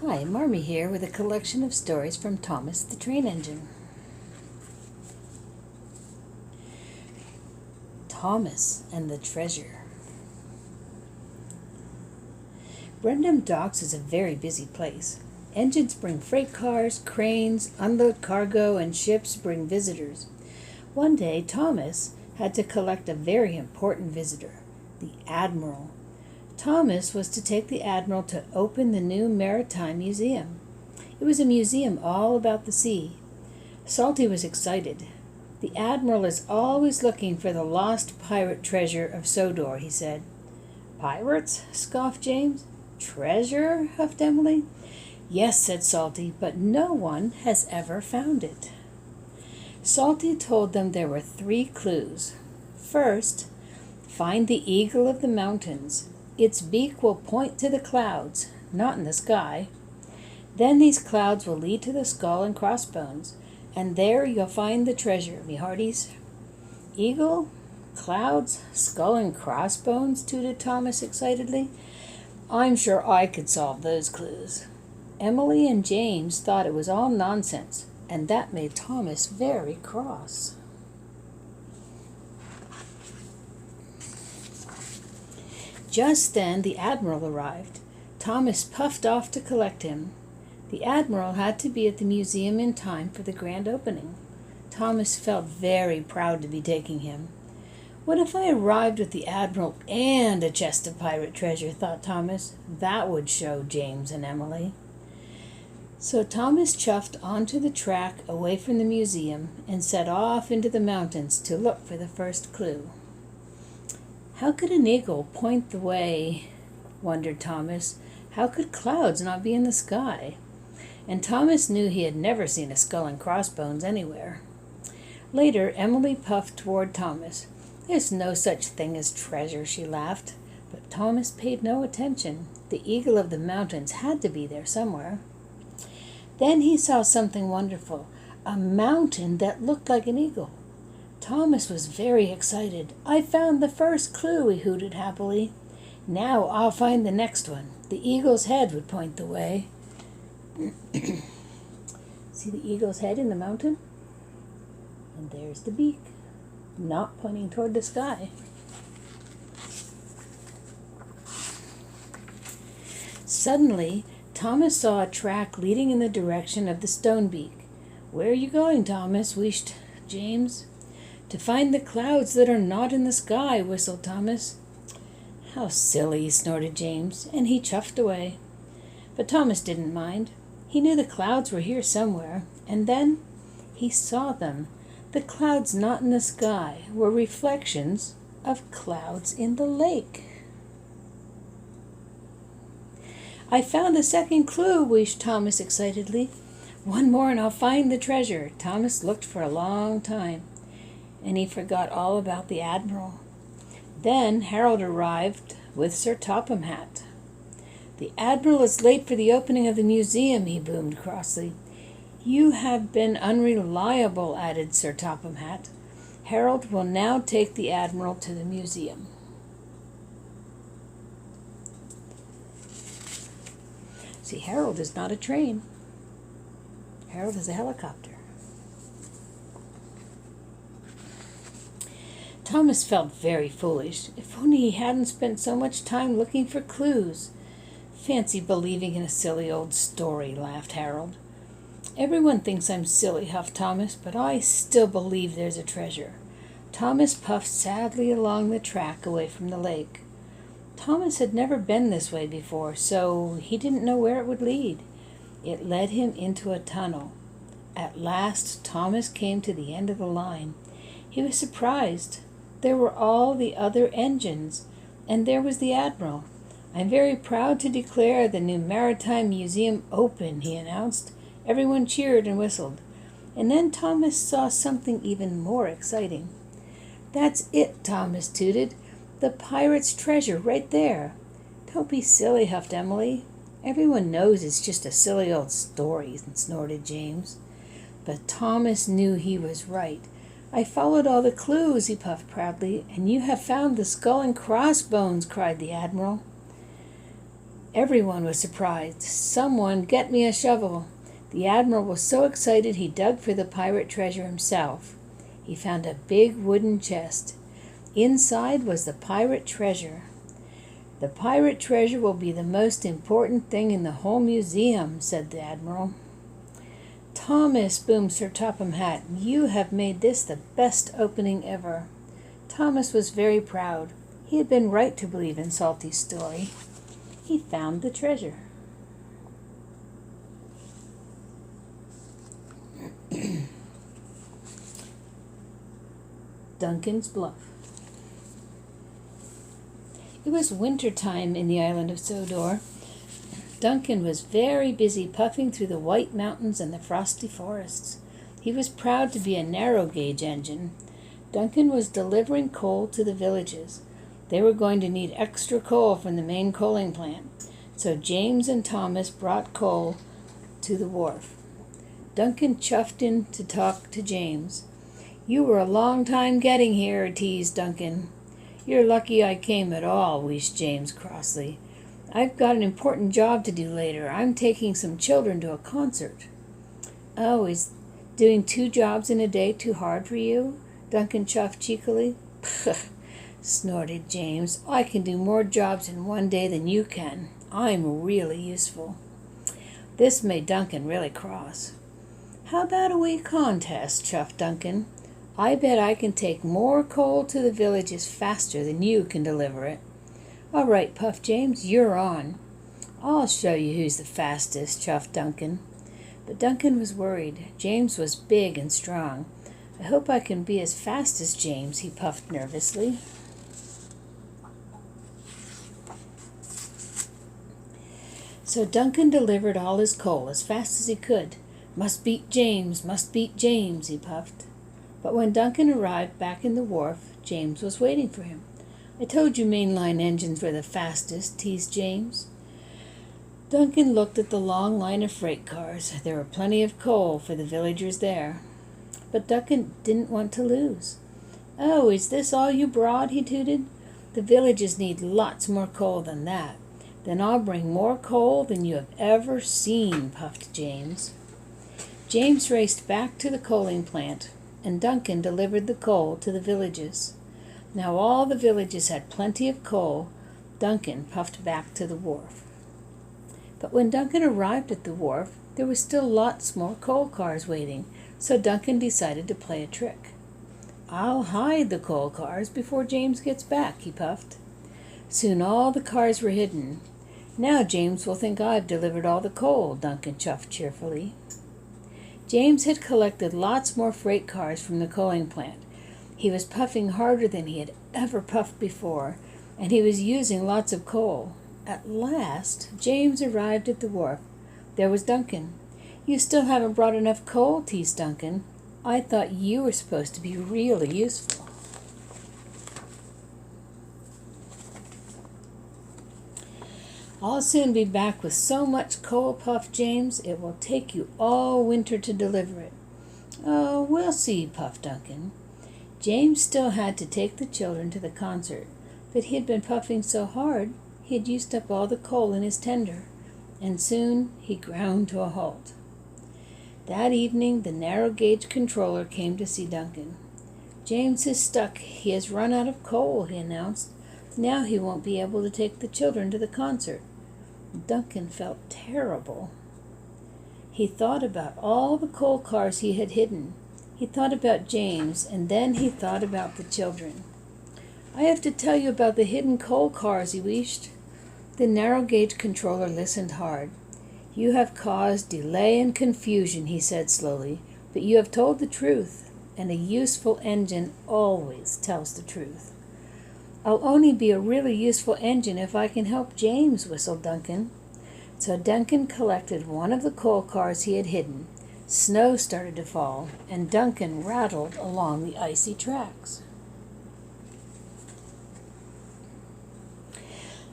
Hi, Marmee here with a collection of stories from Thomas the Train Engine. Thomas and the Treasure. Brendam Docks is a very busy place. Engines bring freight cars, cranes, unload cargo, and ships bring visitors. One day, Thomas had to collect a very important visitor, the Admiral. Thomas was to take the Admiral to open the new Maritime Museum. It was a museum all about the sea. Salty was excited. The Admiral is always looking for the lost pirate treasure of Sodor, he said. Pirates? Scoffed James. Treasure? Huffed Emily. Yes, said Salty, but no one has ever found it. Salty told them there were 3 clues. First, find the eagle of the mountains. Its beak will point to the clouds, not in the sky. Then these clouds will lead to the skull and crossbones, and there you'll find the treasure, me hearties. Eagle, clouds, skull and crossbones, tooted Thomas excitedly. I'm sure I could solve those clues. Emily and James thought it was all nonsense, and that made Thomas very cross. Just then the Admiral arrived. Thomas puffed off to collect him. The Admiral had to be at the museum in time for the grand opening. Thomas felt very proud to be taking him. What if I arrived with the Admiral and a chest of pirate treasure, thought Thomas. That would show James and Emily. So Thomas chuffed onto the track away from the museum and set off into the mountains to look for the first clue. How could an eagle point the way, wondered Thomas. How could clouds not be in the sky? And Thomas knew he had never seen a skull and crossbones anywhere. Later, Emily puffed toward Thomas. There's no such thing as treasure, she laughed. But Thomas paid no attention. The eagle of the mountains had to be there somewhere. Then he saw something wonderful, a mountain that looked like an eagle. Thomas was very excited. I found the first clue, he hooted happily. Now I'll find the next one. The eagle's head would point the way. See the eagle's head in the mountain? And there's the beak, not pointing toward the sky. Suddenly, Thomas saw a track leading in the direction of the stone beak. Where are you going, Thomas? Wished James. To find the clouds that are not in the sky, whistled Thomas. How silly, snorted James, and he chuffed away. But Thomas didn't mind. He knew the clouds were here somewhere, and then he saw them. The clouds not in the sky were reflections of clouds in the lake. I found the second clue, wished Thomas excitedly. One more and I'll find the treasure. Thomas looked for a long time, and he forgot all about the Admiral. Then Harold arrived with Sir Topham Hatt. The Admiral is late for the opening of the museum, he boomed crossly. You have been unreliable, added Sir Topham Hatt. Harold will now take the Admiral to the museum. See, Harold is not a train. Harold is a helicopter. Thomas felt very foolish. If only he hadn't spent so much time looking for clues. Fancy believing in a silly old story, laughed Harold. Everyone thinks I'm silly, huffed Thomas, but I still believe there's a treasure. Thomas puffed sadly along the track away from the lake. Thomas had never been this way before, so he didn't know where it would lead. It led him into a tunnel. At last, Thomas came to the end of the line. He was surprised. There were all the other engines, and there was the Admiral. I'm very proud to declare the new Maritime Museum open, he announced. Everyone cheered and whistled. And then Thomas saw something even more exciting. That's it, Thomas tooted. The pirate's treasure right there. Don't be silly, huffed Emily. Everyone knows it's just a silly old story, snorted James. But Thomas knew he was right. I followed all the clues, he puffed proudly, and you have found the skull and crossbones, cried the Admiral. Everyone was surprised. "Someone get me a shovel." The admiral was so excited he dug for the pirate treasure himself. He found a big wooden chest. Inside was the pirate treasure. "The pirate treasure will be the most important thing in the whole museum," said the admiral. "Thomas," boomed Sir Topham Hatt, "you have made this the best opening ever." Thomas was very proud. He had been right to believe in Salty's story. He found the treasure. Duncan's Bluff. It was winter time in the island of Sodor. Duncan was very busy puffing through the white mountains and the frosty forests. He was proud to be a narrow-gauge engine. Duncan was delivering coal to the villages. They were going to need extra coal from the main coaling plant, so James and Thomas brought coal to the wharf. Duncan chuffed in to talk to James. "You were a long time getting here," teased Duncan. "You're lucky I came at all," wheezed James crossly. "I've got an important job to do later. I'm taking some children to a concert." "Oh, is doing 2 jobs in a day too hard for you?" Duncan chuffed cheekily. "Pugh," snorted James. "I can do more jobs in one day than you can. I'm really useful." This made Duncan really cross. "How about a wee contest?" chuffed Duncan. "I bet I can take more coal to the villages faster than you can deliver it." "All right," puffed James, "you're on." "I'll show you who's the fastest," chuffed Duncan. But Duncan was worried. James was big and strong. "I hope I can be as fast as James," he puffed nervously. So Duncan delivered all his coal as fast as he could. "Must beat James, must beat James," he puffed. But when Duncan arrived back in the wharf, James was waiting for him. "I told you mainline engines were the fastest," teased James. Duncan looked at the long line of freight cars. There were plenty of coal for the villagers there. But Duncan didn't want to lose. "Oh, is this all you brought?" he tooted. "The villages need lots more coal than that." "Then I'll bring more coal than you have ever seen," puffed James. James raced back to the coaling plant, and Duncan delivered the coal to the villages. Now all the villages had plenty of coal. Duncan puffed back to the wharf. But when Duncan arrived at the wharf, there were still lots more coal cars waiting, so Duncan decided to play a trick. "I'll hide the coal cars before James gets back," he puffed. Soon all the cars were hidden. "Now James will think I've delivered all the coal," Duncan chuffed cheerfully. James had collected lots more freight cars from the coaling plant. He was puffing harder than he had ever puffed before, and he was using lots of coal. At last, James arrived at the wharf. There was Duncan. "You still haven't brought enough coal," teased Duncan. "I thought you were supposed to be really useful." "I'll soon be back with so much coal," puffed James, "it will take you all winter to deliver it." "Oh, we'll see," puffed Duncan. James still had to take the children to the concert, but he had been puffing so hard he had used up all the coal in his tender, and soon he ground to a halt. That evening the narrow-gauge controller came to see Duncan. "James is stuck. He has run out of coal," he announced. "Now he won't be able to take the children to the concert." Duncan felt terrible. He thought about all the coal cars he had hidden. He thought about James, and then he thought about the children. "I have to tell you about the hidden coal cars," he wheezed. The narrow-gauge controller listened hard. "You have caused delay and confusion," he said slowly, "but you have told the truth, and a useful engine always tells the truth." "I'll only be a really useful engine if I can help James," whistled Duncan. So Duncan collected one of the coal cars he had hidden. Snow started to fall, and Duncan rattled along the icy tracks.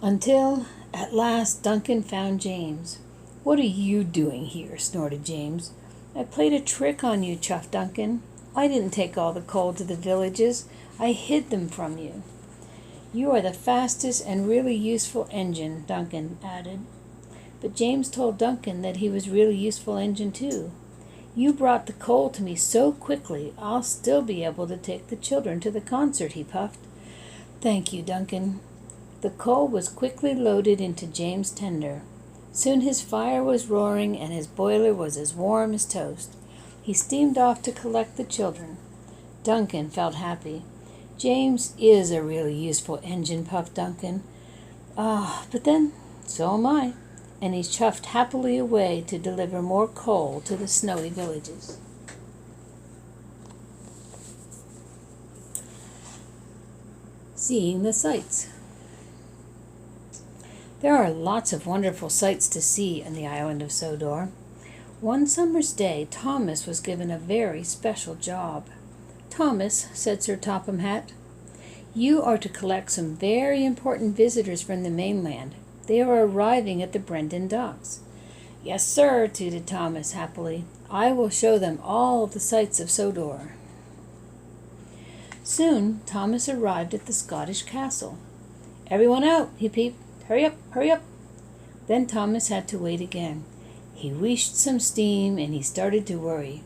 Until, at last, Duncan found James. "What are you doing here?" snorted James. "I played a trick on you," chuffed Duncan. "I didn't take all the coal to the villages. I hid them from you." You are the fastest and really useful engine, Duncan added. But James told Duncan that he was really useful engine too. You brought the coal to me so quickly, I'll still be able to take the children to the concert, he puffed. Thank you, Duncan. The coal was quickly loaded into James' tender. Soon his fire was roaring and his boiler was as warm as toast. He steamed off to collect the children. Duncan felt happy. James is a really useful engine, puffed Duncan. But then, so am I. And he chuffed happily away to deliver more coal to the snowy villages. Seeing the sights. There are lots of wonderful sights to see in the island of Sodor. One summer's day, Thomas was given a very special job. Thomas, said Sir Topham Hatt, you are to collect some very important visitors from the mainland. They are arriving at the Brendan docks. Yes, sir, tooted Thomas happily. I will show them all the sights of Sodor. Soon Thomas arrived at the Scottish castle. Everyone out, he peeped. Hurry up, hurry up. Then Thomas had to wait again. He wheezed some steam and he started to worry.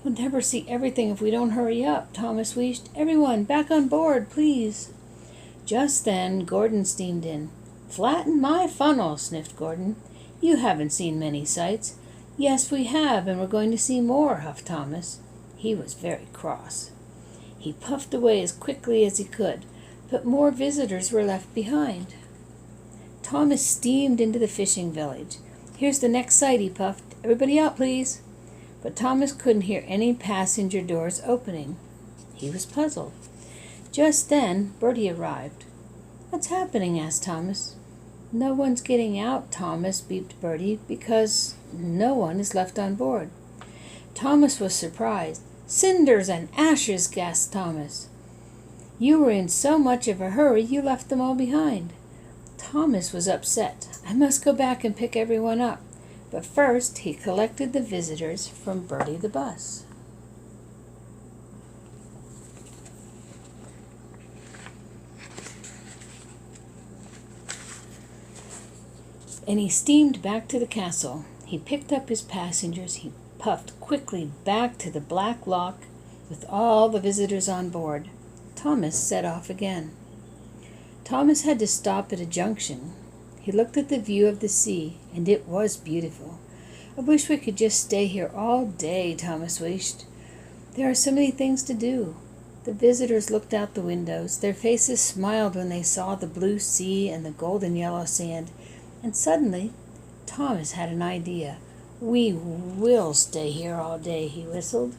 We'll never see everything if we don't hurry up, Thomas wheezed. Everyone, back on board, please. Just then Gordon steamed in. Flatten my funnel, sniffed Gordon. You haven't seen many sights. Yes, we have, and we're going to see more, huffed Thomas. He was very cross. He puffed away as quickly as he could, but more visitors were left behind. Thomas steamed into the fishing village. Here's the next sight, he puffed. Everybody out, please. But Thomas couldn't hear any passenger doors opening. He was puzzled. Just then, Bertie arrived. What's happening? Asked Thomas. No one's getting out, Thomas, beeped Bertie, because no one is left on board. Thomas was surprised. Cinders and ashes, gasped Thomas. You were in so much of a hurry you left them all behind. Thomas was upset. I must go back and pick everyone up. But first he collected the visitors from Bertie the bus. And he steamed back to the castle. He picked up his passengers. He puffed quickly back to the Black Lock with all the visitors on board. Thomas set off again. Thomas had to stop at a junction. He looked at the view of the sea, and it was beautiful. I wish we could just stay here all day, Thomas wished. There are so many things to do. The visitors looked out the windows. Their faces smiled when they saw the blue sea and the golden yellow sand. And suddenly, Thomas had an idea. We will stay here all day, he whistled.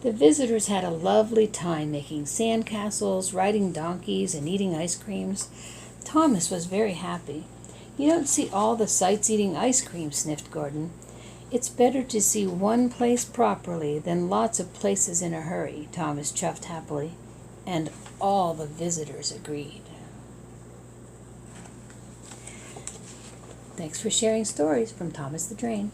The visitors had a lovely time making sand castles, riding donkeys, and eating ice creams. Thomas was very happy. You don't see all the sights eating ice cream, sniffed Gordon. It's better to see one place properly than lots of places in a hurry, Thomas chuffed happily. And all the visitors agreed. Thanks for sharing stories from Thomas the Train.